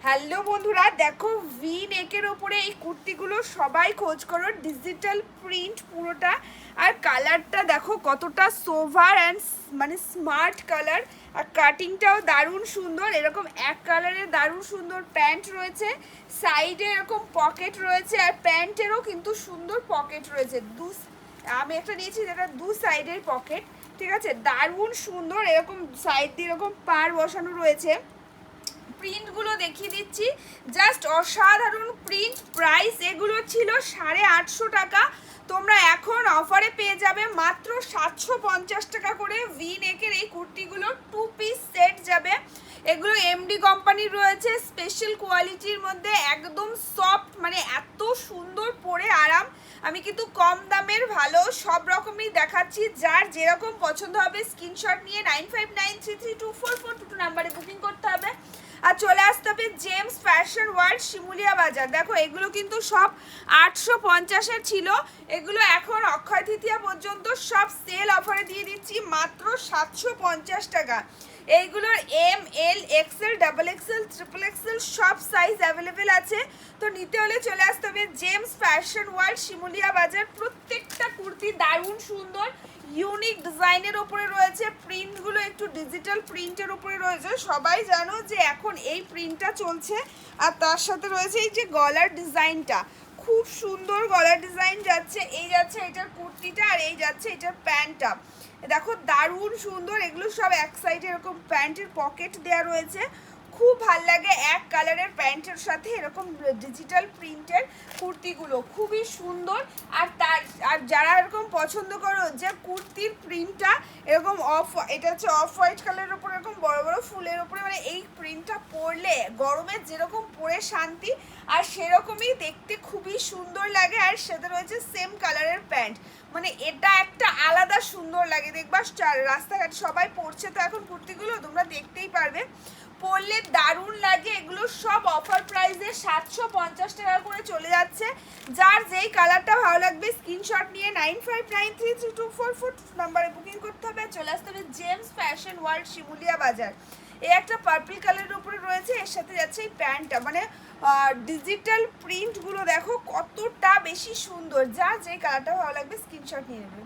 Hello বন্ধুরা, দেখো V নেকের ওপরে এই কুর্তিগুলো সবাই খোঁজ করো, ডিজিটাল প্রিন্ট পুরোটা। আর কালারটা দেখো কতটা সোভার অ্যান্ড মানে স্মার্ট কালার। আর কাটিংটাও দারুণ সুন্দর, এরকম এক কালারের দারুণ সুন্দর প্যান্ট রয়েছে, সাইডে এরকম পকেট রয়েছে, আর প্যান্টেরও কিন্তু সুন্দর পকেট রয়েছে। আমি একটা নিয়েছি যেটা দু সাইডের পকেট, ঠিক আছে, দারুণ সুন্দর। এরকম সাইড দিয়ে এরকম পার বসানো রয়েছে। প্রিন্টগুলো দেখিয়ে দিচ্ছি, জাস্ট অসাধারণ প্রিন্ট। প্রাইস এগুলো ছিল 850 টাকা, তোমরা এখন অফারে পেয়ে যাবে মাত্র 750 টাকা করে। ভি নেকের এই কুর্তিগুলো 2 পিস সেট যাবে। এগুলো এমডি কোম্পানির রয়েছে, স্পেশাল কোয়ালিটির মধ্যে, একদম সফট, মানে এত সুন্দর পরে আরাম। আমি কিন্তু কম দামের ভালো সব রকমই দেখাচ্ছি, যার যেরকম পছন্দ হবে স্ক্রিনশট নিয়ে 9593324422 নাম্বারে বুকিং করতে হবে। আর চলে আসতে হবে জেমস ফ্যাশন ওয়ার্ল্ড, শিমুলিয়া বাজার। দেখো এগুলো কিন্তু সব 850-এর ছিল, এগুলো এখন অক্ষয় তৃতীয়া পর্যন্ত সব সেল অফারে দিয়ে দিচ্ছি মাত্র 750 টাকা। এইগুলোর M, L, XL, double XL, triple XL সব সাইজ অ্যাভেলেবেল আছে। তো নিতে হলে চলে আসতে হবে জেমস ফ্যাশন ওয়ার্ল্ড, শিমুলিয়া বাজার। প্রত্যেকটা কুর্তি দারুণ সুন্দর, ইউনিক ডিজাইনের ওপরে রয়েছে। প্রিন্টগুলো একটু ডিজিটাল প্রিন্টের ওপরে রয়েছে, সবাই জানো যে এখন এই প্রিন্টটা চলছে। আর তার সাথে রয়েছে এই যে গলার ডিজাইনটা, খুব সুন্দর গলার ডিজাইন যাচ্ছে। এই যাচ্ছে এটার কুর্তিটা, আর এই যাচ্ছে এটার প্যান্টটা। দেখো দারুণ সুন্দর, এগুলো সব এক সাইডে এরকম প্যান্টের পকেট দেওয়া রয়েছে, খুব ভাল লাগে। এক কালারের প্যান্টের সাথে এরকম ডিজিটাল প্রিন্টের কুর্তিগুলো খুবই সুন্দর। আর যারা এরকম পছন্দ করো যে কুর্তির প্রিন্টটা এরকম এটা হচ্ছে অফ হোয়াইট কালারের উপর এরকম বড় বড় ফুলের উপরে, মানে এই প্রিন্টটা পরলে গরমে যেরকম পরে শান্তি, আর সেরকমই দেখতে খুবই সুন্দর লাগে। আর সাথে রয়েছে সেম কালারের প্যান্ট, মানে এটা একটা আলাদা সুন্দর লাগে। দেখবা রাস্তাঘাট সবাই পরছে তো এখন কুর্তিগুলো, তোমরা দেখতেই পারবে, পরলে দারুণ লাগে। এগুলো সব অফার প্রাইসে 750 টাকা করে চলে যাচ্ছে। যার যেই কালারটা ভালো লাগবে স্ক্রিনশট নিয়ে 95933244 নাম্বারে বুকিং করতে হবে। চলে আসতে হবে জেমস ফ্যাশন ওয়ার্ল্ড, শিমুলিয়া বাজার। এই একটা পার্পল কালারের উপরে রয়েছে, এর সাথে যাচ্ছে এই প্যান্টটা, মানে ডিজিটাল প্রিন্টগুলো দেখো কতটা বেশি সুন্দর। যার যেই কালারটা ভালো লাগবে স্ক্রিনশট নিয়ে নেবে।